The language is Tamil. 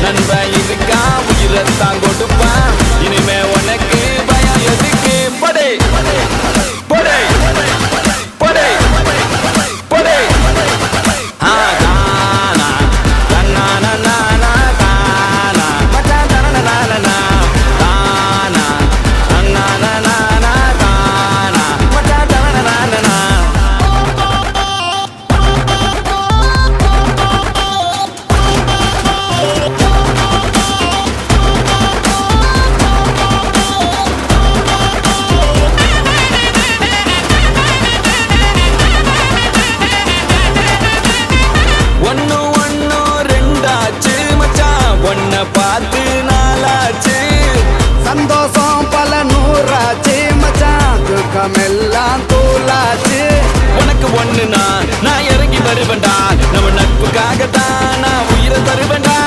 நண்பன் இருக்கா உயிரத்தான் கொடுப்பான் இனிமே உனக்கு பயம் எதுக்கு படே படே படே படே பார்த்து நாளாச்சு சந்தோஷம் பல நூறாச்சு மச்சான் துக்கமெல்லாம் தூளாச்சு உனக்கு ஒண்ணுனா நான் இறங்கி வருவேன்டா நம்ம நட்புக்காகத்தான் நான் உயிரை தருவேன்டா